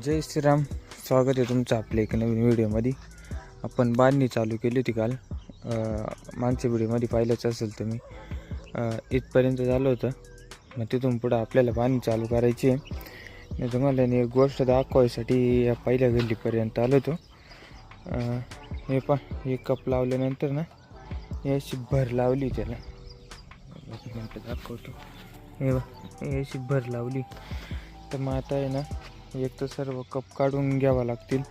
जय श्रीराम. स्वागत आहे तुमचं आपल्या एका नवीन व्हिडिओमध्ये. आपण बांधणी चालू केली होती काल. मागच्या व्हिडिओमध्ये पाहिलंच असेल तुम्ही. इथपर्यंत झालं होतं. मग तिथून पुढं आपल्याला बांधणी चालू करायची आहे. मी तुम्हाला एक गोष्ट दाखवायसाठी या पहिल्या गल्लीपर्यंत आलो होतो. हे कप लावल्यानंतर ना ही अशी भर लावली त्याला. एक मिनटं दाखवतो. हे अशी भर लावली. तर मग आता आहे ना, एक तर सर्व कप काढून घ्यावं लागतील,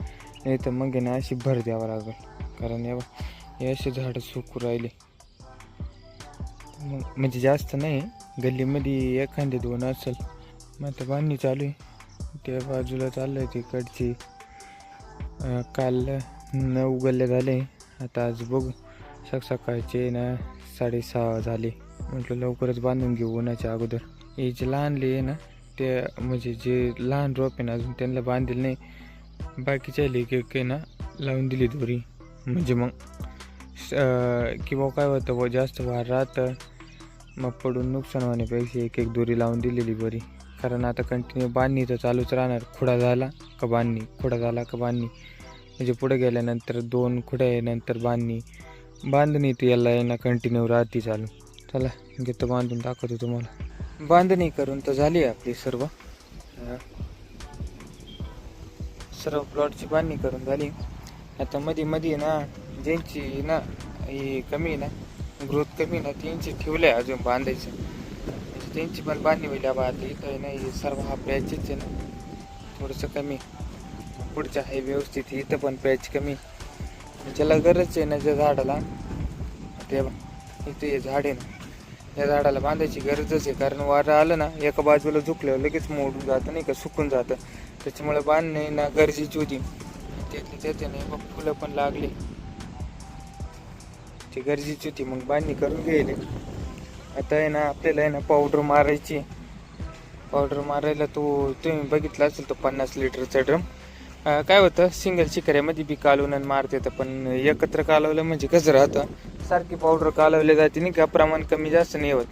नाही तर मग ना अशी भर द्यावं लागेल. कारण हे असे झाडं सुकू राहिले. मग म्हणजे जास्त नाही, गल्लीमध्ये एखादे दोन असेल. मग आता बांधणी चालू आहे. त्या बाजूला चाललं आहे तिकडची. काल 9 गल्ले झाले. आता आज बघू, सकाळचे ना 6:30 झाले. म्हटलं लवकरच बांधून घेऊ उन्हाच्या अगोदर. हे जे लहानले आहे ना, ते म्हणजे जे लहान रोप आहे ना, अजून त्यांना बांधलेलं नाही. बाकीच्या एक आहे ना लावून दिली दोरी. म्हणजे मग किंवा काय होतं व जास्त वार राहतं, मग पडून नुकसान होण्यापेक्षा एक दोरी लावून दिलेली बरी. कारण आता कंटिन्यू बांधणी तर चालूच राहणार. खुडा झाला का बांधणी, खुडा झाला का बांधणी. म्हणजे पुढे गेल्यानंतर 2 खुड्या नंतर बांधणी तर याला आहे ना कंटिन्यू राहते चालू. चला घेतो बांधून दाखवतो तुम्हाला. बांधणी करून तर झाली आपली सर्व प्लॉटची बांधणी करून झाली. आता मध्ये ना ज्यांची ना ही कमी ना, ग्रोथ कमी ना, त्यांची ठेवलं आहे अजून बांधायचं. म्हणजे त्यांची पण बांधणी होईल. आता इथं आहे ना, हे सर्व हा पॅचच आहे ना, थोडंसं कमी. पुढच्या आहे व्यवस्थित, इथं पण पॅच कमी. ज्याला गरज आहे ना ज्या झाडाला, ते इथे हे झाड आहे ना, या झाडाला बांधायची गरजच आहे. कारण वारं आलं ना, एका बाजूला झुकल्यावर लगेच मोडून जातं, नाही का, सुकून जातं. त्याच्यामुळे बांधणे ना गरजेची होती. त्याच्याने मग फुलं पण लागली, ती गरजेची होती. मग बांधणी करून घ्यायला. आता आहे ना आपल्याला आहे ना पावडर मारायची. पावडर मारायला तुम्ही बघितला असेल तो 50 लिटरचा ड्रम. काय होतं, सिंगल शिकाऱ्यामध्ये बी कालवून मारते तर, पण एकत्र कालवलं म्हणजे कसं राहतं, सारखी पावडर कालवल्या जाते नाही का, प्रमाण कमी जास्त नाही होत.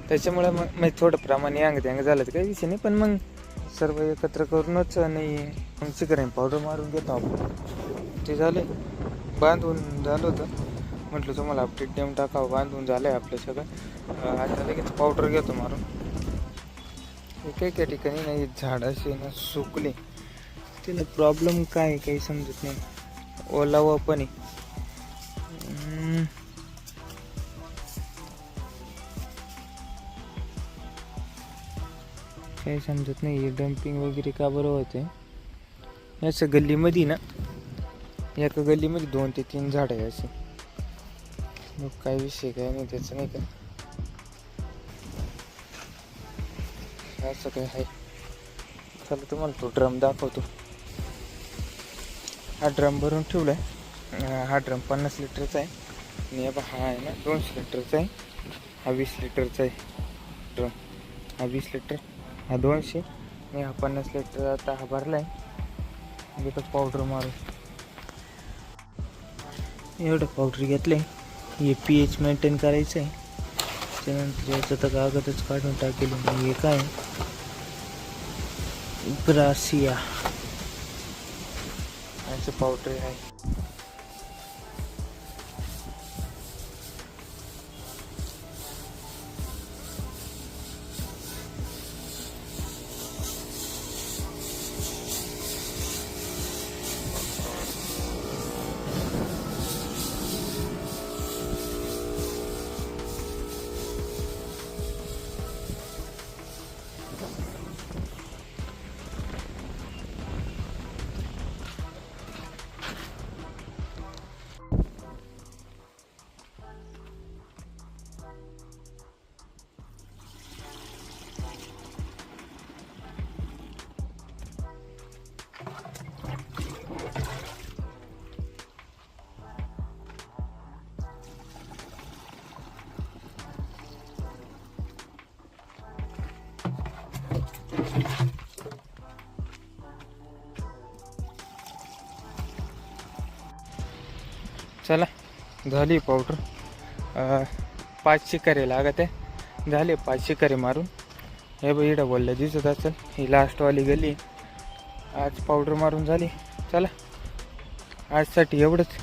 त्याच्यामुळे मग थोडं प्रमाण यांग झालं तर काही विषय नाही. पण मग सर्व एकत्र करूनच नाही मग शिकाऱ्याने पावडर मारून घेतो आपण. ते झाले, बांधून झालं होतं. म्हटलं तुम्हाला अपडेट देऊन टाकावं. बांधून झालं आहे आपलं सगळं. आता लगेच पावडर घेतो मारून. काही ठिकाणी नाही झाड असे ना सुकले. तिला प्रॉब्लेम काय काही समजत नाही. ओलावा पण आहे. काही समजत नाही. डम्पिंग वगैरे का बरं होते. याचं गल्लीमध्ये ना, एका गल्लीमध्ये 2 ते 3 झाडं आहे असे. मग काय विषय काय नाही त्याचं, नाही का. असं काय आहे. चला तुम्हाला तो ड्रम दाखवतो. हा ड्रम भरून ठेवला आहे. हा ड्रम 50 लिटरचा आहे. आणि हा आहे ना 200 लिटरचा आहे. हा 20 लिटरचा आहे ड्रम. हा 20 लिटर, हा 200 आणि हा 50 लिटर. आता हा भरला आहे. घेतो पावडर मारून. एवढं पावडर घेतलं आहे. हे pH मेंटेन करायचं आहे. त्यानंतर याचं तर कागदच काढून टाकेल. हे काय ब्रासिया याचं पावडर आहे. चला झाली पावडर. 5 शिकारे लागत आहे. झाले 5 शिकारे मारून. हे बघ इकडं बोललं दिसत असेल, ही लास्टवाली गल्ली. आज पावडर मारून झाली. चला आजसाठी एवढंच.